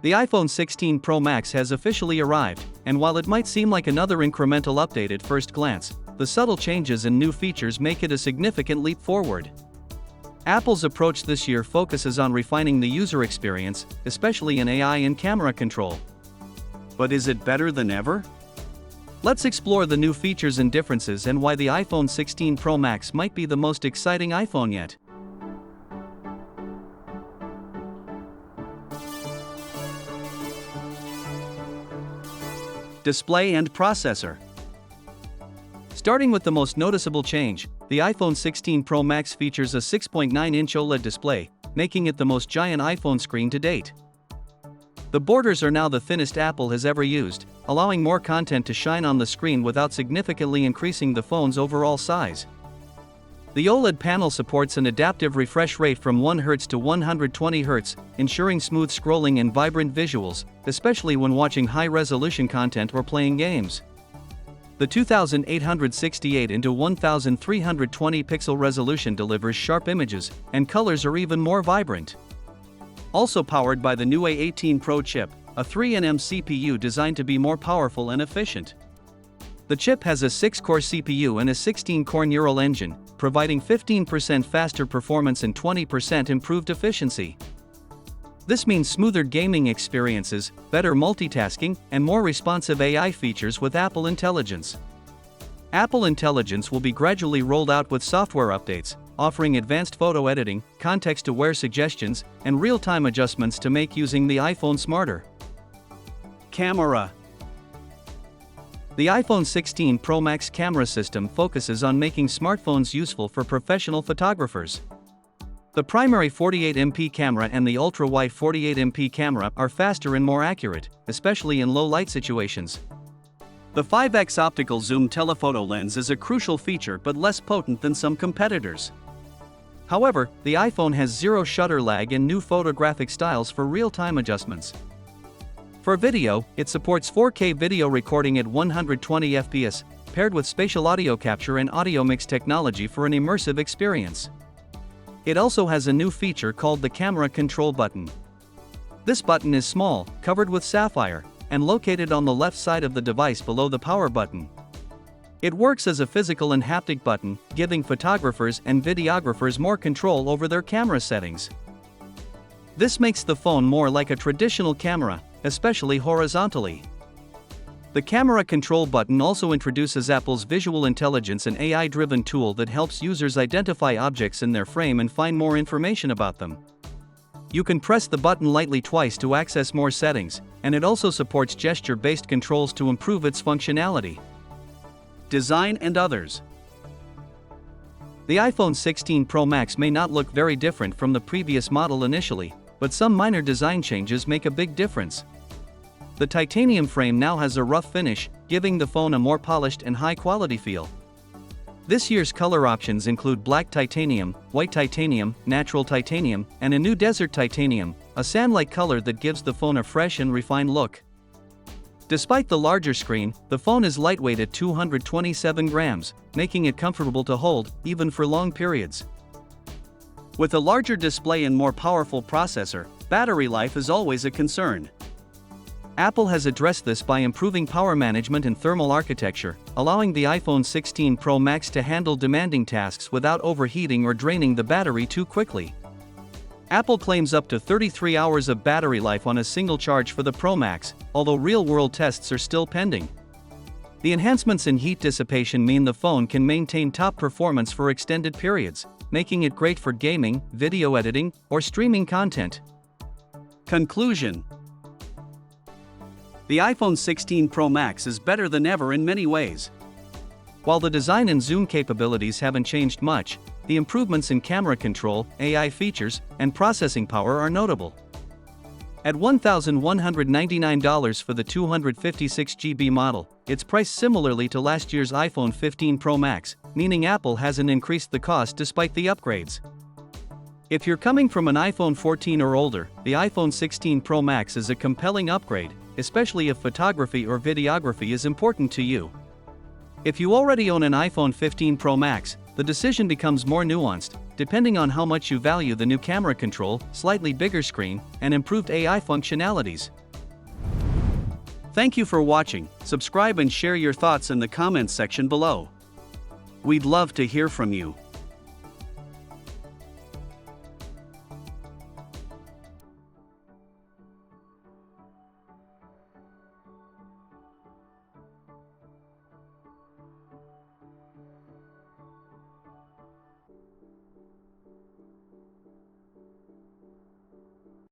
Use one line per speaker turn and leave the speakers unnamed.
The iPhone 16 Pro Max has officially arrived, and while it might seem like another incremental update at first glance, the subtle changes and new features make it a significant leap forward. Apple's approach this year focuses on refining the user experience, especially in AI and camera control.
But is it better than ever?
Let's explore the new features and differences and why the iPhone 16 Pro Max might be the most exciting iPhone yet. Display and processor. Starting with the most noticeable change, the iPhone 16 Pro Max features a 6.9-inch OLED display, making it the most giant iPhone screen to date. The borders are now the thinnest Apple has ever used, allowing more content to shine on the screen without significantly increasing the phone's overall size. The OLED panel supports an adaptive refresh rate from 1 Hz to 120 Hz, ensuring smooth scrolling and vibrant visuals, especially when watching high-resolution content or playing games. The 2868 x 1320 pixel resolution delivers sharp images, and colors are even more vibrant. Also powered by the new A18 Pro chip, a 3nm CPU designed to be more powerful and efficient. The chip has a 6-core CPU and a 16-core neural engine, providing 15% faster performance and 20% improved efficiency. This means smoother gaming experiences, better multitasking, and more responsive AI features with Apple Intelligence. Apple Intelligence will be gradually rolled out with software updates, offering advanced photo editing, context-aware suggestions, and real-time adjustments to make using the iPhone smarter.
Camera.
The iPhone 16 Pro Max camera system focuses on making smartphones useful for professional photographers. The primary 48MP camera and the ultra-wide 48MP camera are faster and more accurate, especially in low-light situations.
The 5x optical zoom telephoto lens is a crucial feature but less potent than some competitors.
However, the iPhone has zero shutter lag and new photographic styles for real-time adjustments. For video, it supports 4K video recording at 120 fps, paired with spatial audio capture and audio mix technology for an immersive experience. It also has a new feature called the camera control button. This button is small, covered with sapphire, and located on the left side of the device below the power button. It works as a physical and haptic button, giving photographers and videographers more control over their camera settings. This makes the phone more like a traditional camera, especially horizontally. The camera control button also introduces Apple's visual intelligence, an AI-driven tool that helps users identify objects in their frame and find more information about them. You can press the button lightly twice to access more settings, and it also supports gesture-based controls to improve its functionality.
Design and others.
The iPhone 16 Pro Max may not look very different from the previous model initially, but some minor design changes make a big difference. The titanium frame now has a rough finish, giving the phone a more polished and high-quality feel. This year's color options include black titanium, white titanium, natural titanium, and a new desert titanium, a sand-like color that gives the phone a fresh and refined look. Despite the larger screen, the phone is lightweight at 227 grams, making it comfortable to hold, even for long periods.
With a larger display and more powerful processor, battery life is always a concern.
Apple has addressed this by improving power management and thermal architecture, allowing the iPhone 16 Pro Max to handle demanding tasks without overheating or draining the battery too quickly. Apple claims up to 33 hours of battery life on a single charge for the Pro Max, although real-world tests are still pending. The enhancements in heat dissipation mean the phone can maintain top performance for extended periods, making it great for gaming, video editing, or streaming content.
Conclusion. The iPhone 16 Pro Max is better than ever in many ways.
While the design and zoom capabilities haven't changed much, the improvements in camera control, AI features, and processing power are notable. At $1,199 for the 256GB model, it's priced similarly to last year's iPhone 15 Pro Max, meaning Apple hasn't increased the cost despite the upgrades. If you're coming from an iPhone 14 or older, the iPhone 16 Pro Max is a compelling upgrade, especially if photography or videography is important to you. If you already own an iPhone 15 Pro Max, the decision becomes more nuanced, depending on how much you value the new camera control, slightly bigger screen, and improved AI functionalities.
Thank you for watching. Subscribe and share your thoughts in the comments section below. We'd love to hear from you.